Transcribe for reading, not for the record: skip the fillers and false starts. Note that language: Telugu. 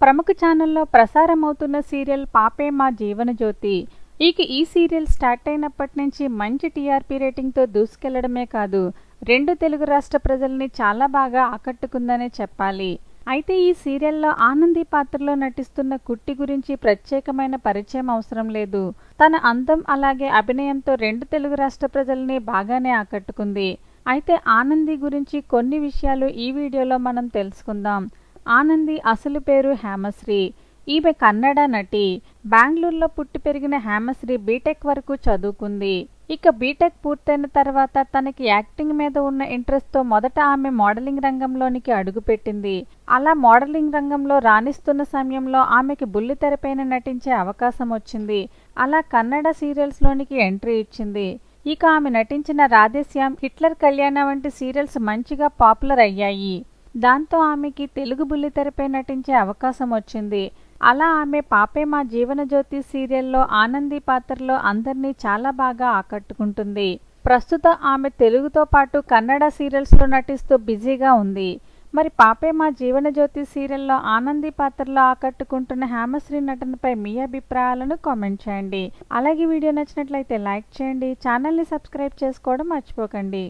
ప్రముఖ ఛానల్లో ప్రసారమవుతున్న సీరియల్ పాపే మా జీవనజ్యోతి. ఈ సీరియల్ స్టార్ట్ అయినప్పటి నుంచి మంచి టీఆర్పీ రేటింగ్తో దూసుకెళ్లడమే కాదు, 2 తెలుగు రాష్ట్ర ప్రజల్ని చాలా బాగా ఆకట్టుకుందనే చెప్పాలి. అయితే ఈ సీరియల్లో ఆనంది పాత్రలో నటిస్తున్న కుట్టి గురించి ప్రత్యేకమైన పరిచయం అవసరం లేదు. తన అందం అలాగే అభినయంతో 2 తెలుగు రాష్ట్ర ప్రజల్ని బాగానే ఆకట్టుకుంది. అయితే ఆనంది గురించి కొన్ని విషయాలు ఈ వీడియోలో మనం తెలుసుకుందాం. ఆనంది అసలు పేరు హేమశ్రీ. ఈమె కన్నడ నటి. బెంగళూరులో పుట్టి పెరిగిన హేమశ్రీ బీటెక్ వరకు చదువుకుంది. బీటెక్ పూర్తయిన తర్వాత తనకి యాక్టింగ్ మీద ఉన్న ఇంట్రెస్ట్తో మొదట ఆమె మోడలింగ్ రంగంలోనికి అడుగుపెట్టింది. అలా మోడలింగ్ రంగంలో రాణిస్తున్న సమయంలో ఆమెకి బుల్లితెరపైన నటించే అవకాశం వచ్చింది. అలా కన్నడ సీరియల్స్లోనికి ఎంట్రీ ఇచ్చింది. ఆమె నటించిన రాధేశ్యామ్, హిట్లర్ కళ్యాణ వంటి సీరియల్స్ మంచిగా పాపులర్ అయ్యాయి. దాంతో ఆమెకి తెలుగు బుల్లితెరపై నటించే అవకాశం వచ్చింది. అలా ఆమె పాపే మా జీవనజ్యోతి సీరియల్లో ఆనంది పాత్రలో అందరినీ చాలా బాగా ఆకట్టుకుంటుంది. ప్రస్తుతం ఆమె తెలుగుతో పాటు కన్నడ సీరియల్స్లో నటిస్తూ బిజీగా ఉంది. మరి పాపే మా జీవనజ్యోతి సీరియల్లో ఆనంది పాత్రలో ఆకట్టుకుంటున్న హేమశ్రీ నటనపై మీ అభిప్రాయాలను కామెంట్ చేయండి. అలాగే వీడియో నచ్చినట్లయితే లైక్ చేయండి. ఛానల్ని సబ్స్క్రైబ్ చేసుకోవడం మర్చిపోకండి.